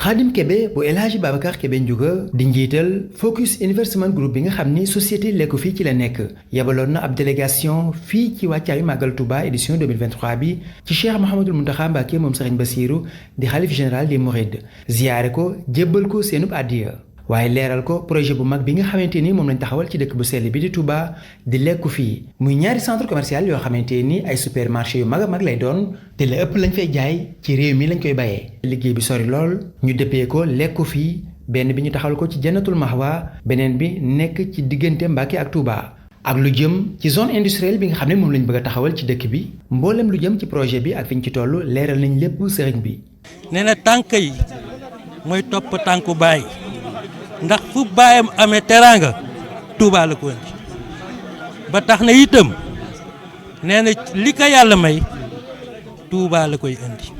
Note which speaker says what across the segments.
Speaker 1: Khadim Kébé bu El Hadji Babacar Kébé Ndiouga di njiital Focus Investment Group bi nga xam ni société lekku fii ci la nekk yebaloon na ab délégation fii ci wàccaayu Magal Touba édition 2023 bi ci Cheikh Mouhamadoul Mountakha Mbacké moom Serigne Bassirou di xalif général des Mourides ziyaare ko jébbal ko seenub àddiya waaye leeral ko projet bu mag bi nga xamante ni moom lañ taxawal ci dëkk bu sell bi di Touba di lekku fii muy ñaari centre commercial yoo xamante ni ay supermarché yu mag a mag lay doon te la ëpp lañ fay jaay ci réew mi lañ koy bayee. liggéey bi sori lool ñu dëppee ko lekku fii benn bi ñu taxawal ko ci Jannatul Mahwa beneen bi nekk ci diggante Mbacké ak Touba ak lu jëm ci zone industrielle bi nga xam ne moom lañ bëgg a taxawal ci dëkk bi mboolem lu jëm ci projet bi ak fi ñu ci toll leeral nañ lépp sëriñ bi.
Speaker 2: nee na tànk yi mooy topp tànku baay ndax fu baayam amee teraanga Touba la ko indi ba tax na itam nee na li ko yàlla may Touba la koy indi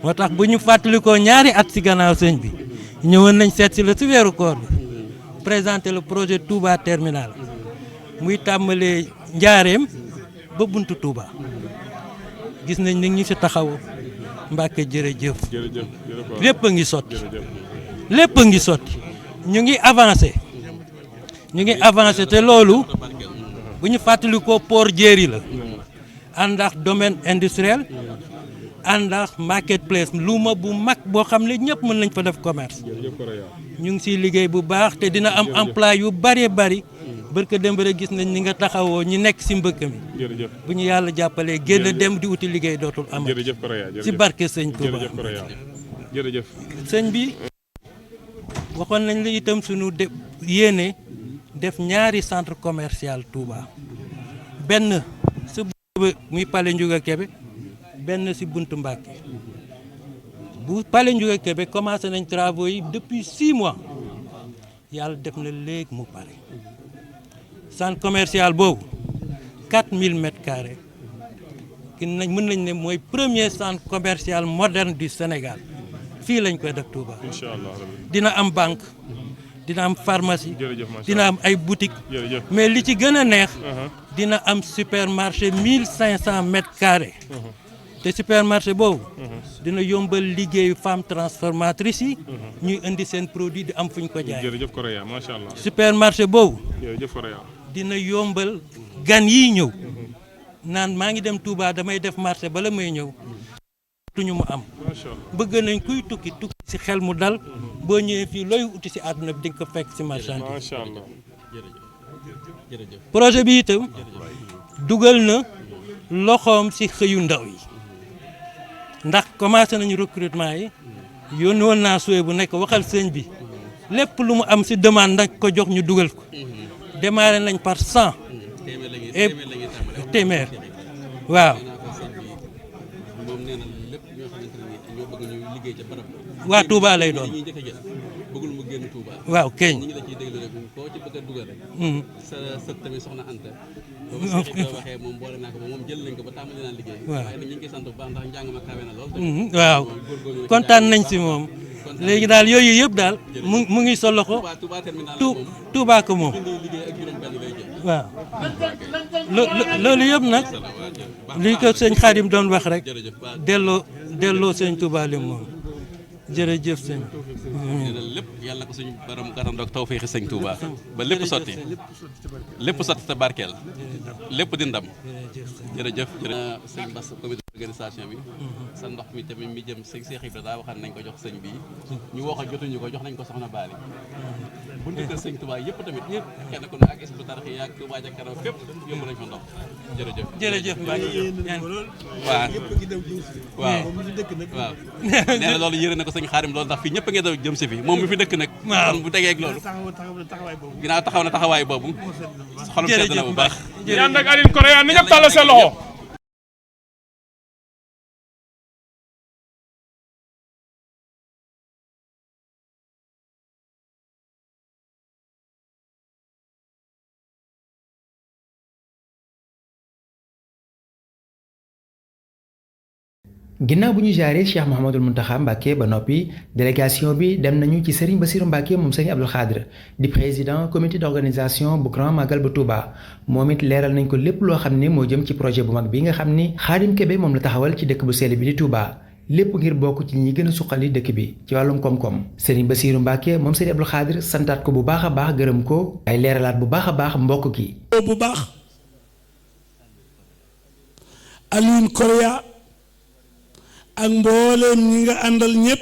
Speaker 2: moo tax bu ñu fàttalikoo ñaari at ci gannaaw sëñ bi ñëwoon nañ seet si la ci weeru koor bi présenter le projet Touba terminal muy tàmbalee njaareem ba buntu Touba gis nañ ni ñu ci taxaw Mbàkke jërëjëf lépp a ngi sotti lépp a ngi sotti ñu ngi avancé te loolu bu ñu fàttalikoo port jéeri la ànd ak domaine industriel ànd ak marketplace luuma bu mag boo xam ne ñëpp mën nañ fa def commerce ñu ngi siy liggéey bu baax te dina am emploi yu bari barka dem rek gis nañ ni nga taxawoo ñi nekk si mbëkk mi bu ñu yàlla jàppalee génn dem di uti liggéey dootul am si barke sëñ Touba sëñ bi waxoon nañ la itam suñu yéene def ñaari centre commercial Touba benn si muy Palais Ndiouga Kébé benn si buntu Mbacké bu Palais Ndiouga Kébé commencé nañ travaux yi depuis 6 mois yàlla def na léegi mu pare centre commercial boobu 4000 mètres carrés mën nañ ne mooy premier centre commercial moderne du Sénégal fii lañ koy def Touba dina am banque dina am pharmacie dina am ay boutique mais li ci gën a neex dina am supermarché 1500 mètres carrés te supermarché boobu dina yombal liggéeyu femme transformatrice yi ñuy indi seen produit di am fu ñu ko jaay supermarché boobu dina yombal gan yi ñëw naan maa ngi dem Touba damay def marché bala may ñëw tuñu mu am bëgg nañ kuy tukki ci xel mu dal boo ñëwee fii looy uti ci àdduna bi di nga ko fekk ci marchandise projet bi itam dugal na loxoom ci xëyu ndaw yi ndax commencé nañu recrutement yi yónni woon naa suwe bu nekk waxal sëñ bi lépp lu mu am ci demande nag ko jox ñu dugal ko démarré nañ par 100 et téeméer waaw waa Touba lay doon waaw keñ waaw kontaan nañ ci moom léegi daal yooyu yëpp daal mu ngi sa loxo Touba ko moom waaw loolu yëpp nag li ko sëñ Xaadim doon wax rek delloo sëñ Touba li moom jërëjëf sëñ
Speaker 3: lépp yàlla na ko suñu borom gàttandoog tawfeexi sëñ Touba ba lépp sotti te barkeel lépp di ndam jërëjëf sëñ Bass comité d'organisation bi sa ndox mi tamit mi jëm sëñ Cheikh Ibra daa waxaat nañ ko jox sëñ bi ñu woo ko jotuñu ko jox nañ ko soxna Bali buntu kër sëñ Touba yëpp tamit kenn ku ne ak Hizbut Tarqiyyah ak Touba ca kanam fépp yóbbu nañ fa ndox jërëjëf Mbacke waaw nee na loolu yëre na ko sëñ Xaadim loolu ndax fii ñëpp a ngi daw jëm si fi moom mi fi dëkk nag kon bu tegee ak loolu ginnaaw taxaw na taxawaay boobu xolam sedd na bu baax
Speaker 4: ñaan nag Aline Korea ni ñëpp tàllal seen loxo
Speaker 1: ginnaaw bu ñu jaaree Cheikh Mouhamadoul Mountakha Mbacké ba noppi délégation bi dem nañu ci Serigne Bassirou Mbacké moom Serigne Abdoul Khadr di président comité d'organisation bu Grand Magal bu Touba moom it leeral nañ ko lépp loo xam ne moo jëm ci projet bu mag bi nga xam ni Khadim Kébé moom la taxawal ci dëkk bu sell bi di Touba lépp ngir bokk ci ñi gën a suqali dëkk bi ci wàllum koom-koom. Serigne Bassirou Mbacké moom Serigne Abdou Khadre santaat ko bu baax a baax gërëm ko ay leeralaat bu baax a baax mbokk gi.
Speaker 5: bu baax Alioune Korea ak mbooleem ñi nga àndal ñëpp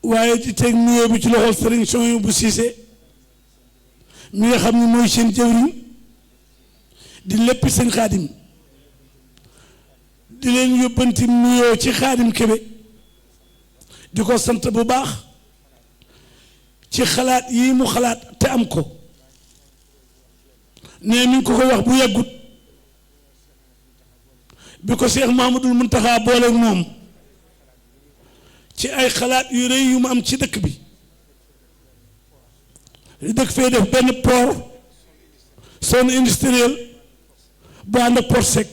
Speaker 5: waaye di teg nuyoo bi ci loxol Serigne Souhaïbou bu Cissé mi nga xam ne mooy seen jëwriñ di léppi seen Xaadim di leen yóbbanti nuyoo ci Xaadim Kebe di ko sant bu baax ci xalaat yii mu xalaat te am ko nee mi ngi ko koy wax bu yàggut bi ko Cheikh Mahamadul Muntaxa boole moom ci ay xalaat yu rëy yu mu am ci dëkk bi dëkk fee def benn port zone industrielle bu ànd ak port sec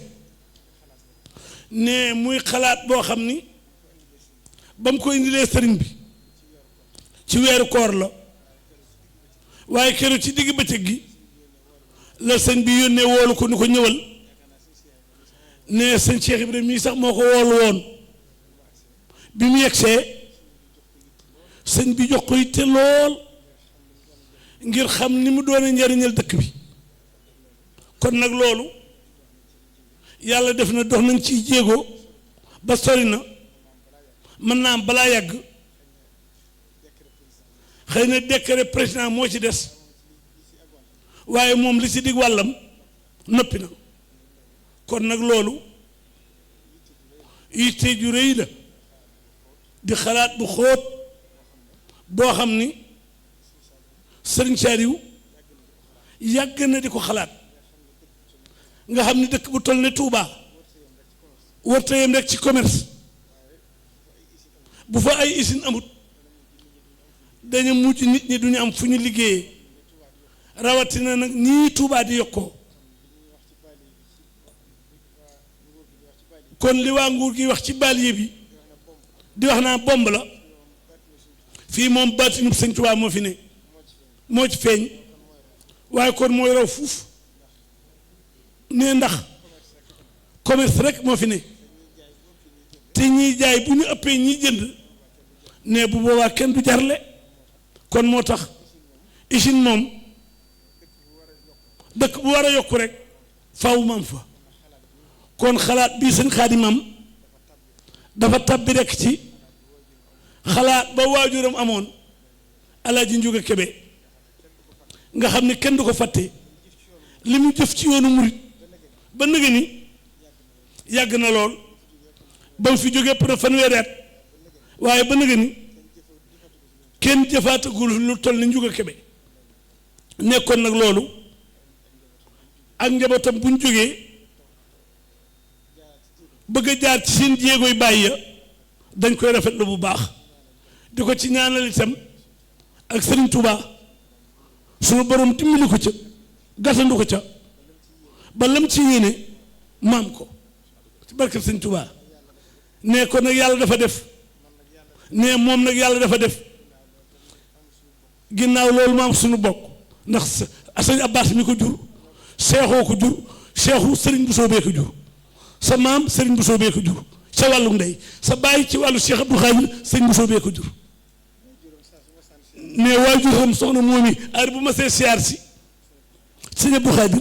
Speaker 5: ne muy xalaat boo xam ni ba mu ko indilee sëriñ bi ci weeru koor la waaye keroog ci digg bëccëg gi la sëñ bi yónnee woolu ko ni ko ñëwal ne sëñ Cheikh Ibrahima mii sax moo ko woolu woon bi mu yegsee sëñ bi jox ko yitte lool ngir xam ni mu doone njariñal dëkk bi kon nag loolu yàlla def na dox nañ ciy jéego ba sori na mën naa am balaa yàgg xëy na décret président moo ci des waaye moom li ci dig wàllam noppi na kon nag loolu yitte ju rëy la di xalaat bu xóot boo xam ni Sëriñ Saaliw yàgg na di ko xalaat nga xam ni dëkk bu toll ne Touba warta yem rek ci commerce bu fa ay usine amut dañu mujj nit ñi duñu am fu ñu liggéeyee rawatina nag nii Touba di yokkoo kon li waa nguur gi wax ci banlieue bi di wax naa bomb la fii moom baatinub Sëñ Touba moo fi ne moo ci feeñ waaye kon mooy raw fuuf ne ndax commerce rek moo fi ne te ñiy jaay bu ñu ëppee ñiy jënd ne bu boobaa kenn du jarle kon moo tax usine moom dëkk bu war a yokku rek faaw mu am fa kon xalaat bii seen Xaadim am dafa tabbi rek ci xalaat ba waajuram amoon Alaaji Njuga Kebe nga xam ne kenn du ko fàtte li mu jëf ci yoonu murit ba nëgë ni yàgg na lool ba mu fi jógee pour fanweeri at waaye ba nëgë ni kenn jëfaatagul lu toll ni Njuga Kebe nekkoon nag loolu ak njabootam bu ñu jógee bëgg a jaar ci seen jéegoy bàyyi ya dañ koy rafetlu bu baax di ko ci ñaanal itam ak Serigne Touba sunu borom dimbali ko ca gàttandu ko ca ba lam ci yéene maam ko ci barke Serigne Touba ne ko nag yàlla dafa def ne moom nag yàlla dafa def ginnaaw loolu maam suñu bokk ndax sëñ Abbas mi ko jur seexoo ko jur seexu Serigne Bousso bee ko jur sa maam Serigne Bousso bee ko jur sa wàllu ndey sa bàyyi ci wàllu Cheikh Abdou Khadre Serigne Bousso bee ko jur mais waajuram soxna moom yi ar bu ma see siyaar si Serigne Abdou Khadre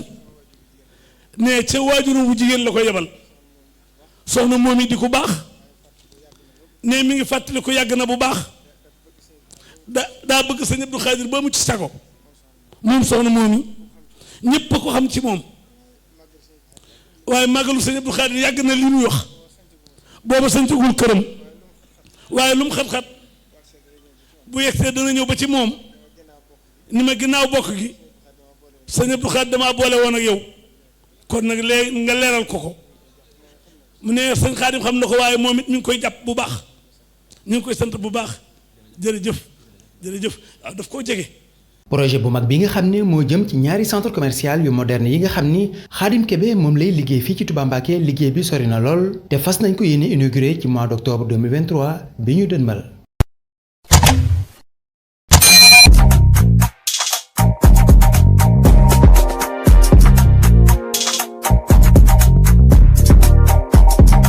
Speaker 5: ne ca waajuram bu jigéen la ko yebal soxna moom yi di ko baax ne mi ngi fàttali ko yàgg na bu baax daa bëgg Serigne Abdou Khadre ba mu ci sago moom soxna moom yi ñépp a ko xam ci moom waaye màggalu Serigne Abdou Khadre yàgg na li muy wax booba sañcagul këram waaye lu mu xat-xat bu yegsee dana ñëw ba ci moom ni ma ginnaaw bokk gi Serigne Abdou Khadre damaa boole woon ak yow kon nag léegi nga leeral ko ko mu ne sëñ Xaadim xam na ko waaye moom it mi ngi koy jàpp bu baax ñu ngi koy sant bu baax jërëjëf jërëjëf waaw daf koo jege.
Speaker 1: projet bu mag bi nga xam ne moo jëm ci ñaari centre commercial yu moderne yi nga xam ni Khadim Kébé moom lay liggéey fii ci Touba Mbacké liggéey bi sori na lool te fas nañ ko yéene inauguré ci mois d'octobre 2023 bi ñu dënmal.